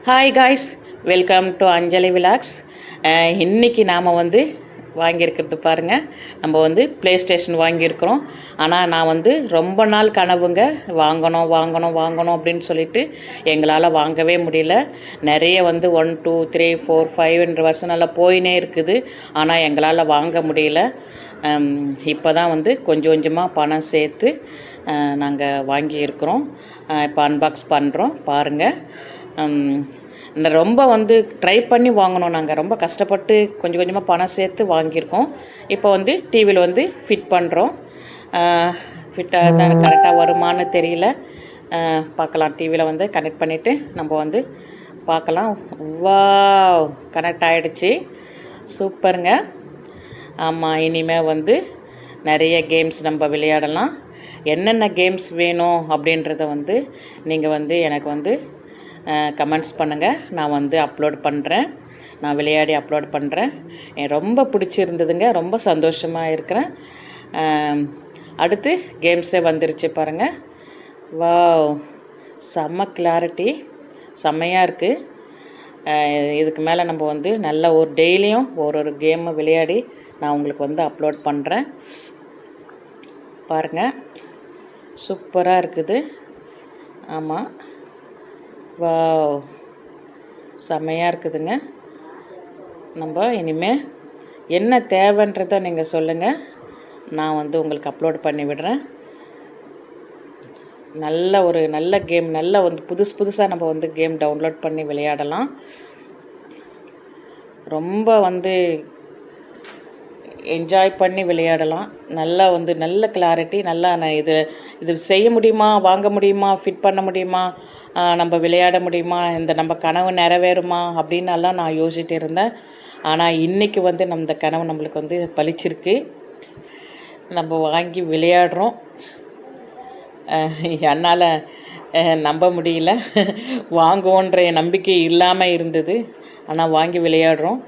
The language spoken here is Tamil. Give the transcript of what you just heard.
Hi guys, welcome to Anjali vlogs. இன்றைக்கி நாம் வாங்கியிருக்கிறது பாருங்கள். நம்ம ப்ளே ஸ்டேஷன் வாங்கியிருக்கிறோம். ஆனால் நான் ரொம்ப நாள் கனவுங்க, வாங்கணும் வாங்கணும் வாங்கணும் அப்படின்னு சொல்லிட்டு எங்களால் வாங்கவே முடியல. நிறைய 1 2 3 4 5 வருஷம் நல்லா போயினே இருக்குது. ஆனால் எங்களால் வாங்க முடியல. இப்போ தான் கொஞ்சம் கொஞ்சமாக பணம் சேர்த்து நாங்கள் வாங்கியிருக்கிறோம். இப்போ அன்பாக்ஸ் பண்ணுறோம் பாருங்கள். ரொம்ப ட்ரை பண்ணி வாங்கினோம். நாங்கள் ரொம்ப கஷ்டப்பட்டு கொஞ்சம் கொஞ்சமாக பணம் சேர்த்து வாங்கியிருக்கோம். இப்போ டிவியில் ஃபிட் பண்ணுறோம். ஃபிட்டாக தான் கரெக்டாக வருமானு தெரியல. பார்க்கலாம். டிவியில் கனெக்ட் பண்ணிவிட்டு நம்ம பார்க்கலாம். வாவ், கனெக்ட் ஆகிடுச்சு. சூப்பருங்க. ஆமாம், இனிமேல் நிறைய கேம்ஸ் நம்ம விளையாடலாம். என்னென்ன கேம்ஸ் வேணும் அப்படின்றத நீங்கள் எனக்கு கமெண்ட்ஸ் பண்ணுங்கள். நான் அப்லோட் பண்ணுறேன். நான் விளையாடி அப்லோட் பண்ணுறேன். எனக்கு ரொம்ப பிடிச்சிருந்ததுங்க. ரொம்ப சந்தோஷமாக இருக்கிறேன். அடுத்து கேம்ஸே வந்துருச்சு பாருங்கள். வாவ், செம்ம கிளாரிட்டி, செம்மையாக இருக்குது. இதுக்கு மேலே நம்ம நல்ல ஒரு டெய்லியும் ஒரு கேமை விளையாடி நான் உங்களுக்கு அப்லோட் பண்ணுறேன். பாருங்கள், சூப்பராக இருக்குது. ஆமாம், வாவ், செம்மையாக இருக்குதுங்க. நம்ம இனிமேல் என்ன தேவைன்றதை நீங்கள் சொல்லுங்கள். நான் உங்களுக்கு அப்லோட் பண்ணி விடுறேன். நல்ல கேம், புதுசாக நம்ம கேம் டவுன்லோட் பண்ணி விளையாடலாம். ரொம்ப என்ஜாய் பண்ணி விளையாடலாம். நல்ல கிளாரிட்டி. நான் இது செய்ய முடியுமா, வாங்க முடியுமா, ஃபிட் பண்ண முடியுமா, நம்ம விளையாட முடியுமா, நம்ம கனவு நிறைவேறுமா அப்படின்னெல்லாம் நான் யோசிச்சுட்டு இருந்தேன். ஆனால் இன்றைக்கி இந்த கனவு நம்மளுக்கு பலிச்சிருக்கு. நம்ம வாங்கி விளையாடுறோம். என்னால் நம்ப முடியல. வாங்குவோன்ற நம்பிக்கை இல்லாமல் இருந்தது. ஆனால் வாங்கி விளையாடுறோம்.